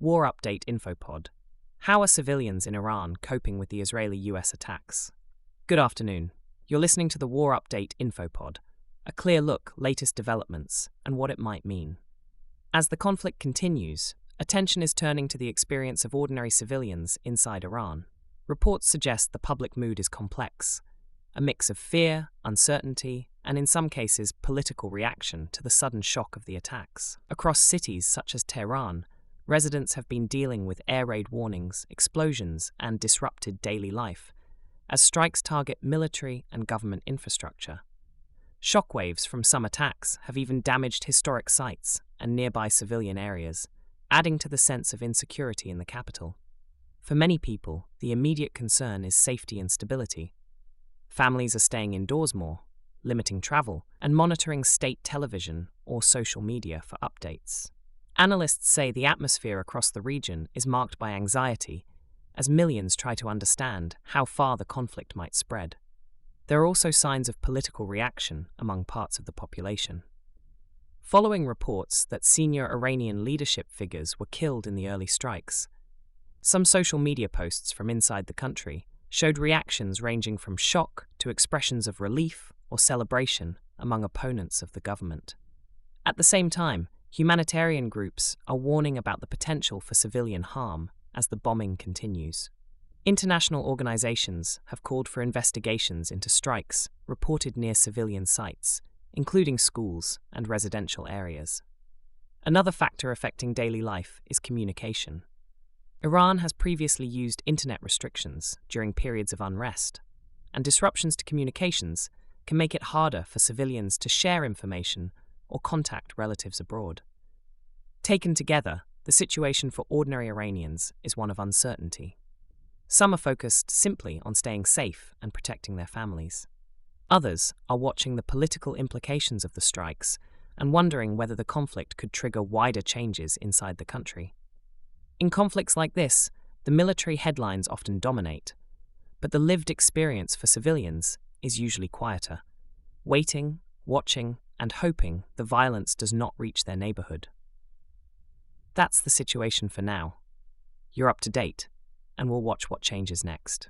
War Update InfoPod. How are civilians in Iran coping with the Israeli-US attacks? Good afternoon. You're listening to the War Update InfoPod, a clear look, latest developments, and what it might mean. As the conflict continues, attention is turning to the experience of ordinary civilians inside Iran. Reports suggest the public mood is complex, a mix of fear, uncertainty, and in some cases political reaction to the sudden shock of the attacks. Across cities such as Tehran, residents have been dealing with air raid warnings, explosions, and disrupted daily life, as strikes target military and government infrastructure. Shockwaves from some attacks have even damaged historic sites and nearby civilian areas, adding to the sense of insecurity in the capital. For many people, the immediate concern is safety and stability. Families are staying indoors more, limiting travel, and monitoring state television or social media for updates. Analysts say the atmosphere across the region is marked by anxiety, as millions try to understand how far the conflict might spread. There are also signs of political reaction among parts of the population. Following reports that senior Iranian leadership figures were killed in the early strikes, some social media posts from inside the country showed reactions ranging from shock to expressions of relief or celebration among opponents of the government. At the same time, humanitarian groups are warning about the potential for civilian harm as the bombing continues. International organizations have called for investigations into strikes reported near civilian sites, including schools and residential areas. Another factor affecting daily life is communication. Iran has previously used internet restrictions during periods of unrest, and disruptions to communications can make it harder for civilians to share information or contact relatives abroad. Taken together, the situation for ordinary Iranians is one of uncertainty. Some are focused simply on staying safe and protecting their families. Others are watching the political implications of the strikes and wondering whether the conflict could trigger wider changes inside the country. In conflicts like this, the military headlines often dominate, but the lived experience for civilians is usually quieter, waiting, watching, and hoping the violence does not reach their neighborhood. That's the situation for now. You're up to date, and we'll watch what changes next.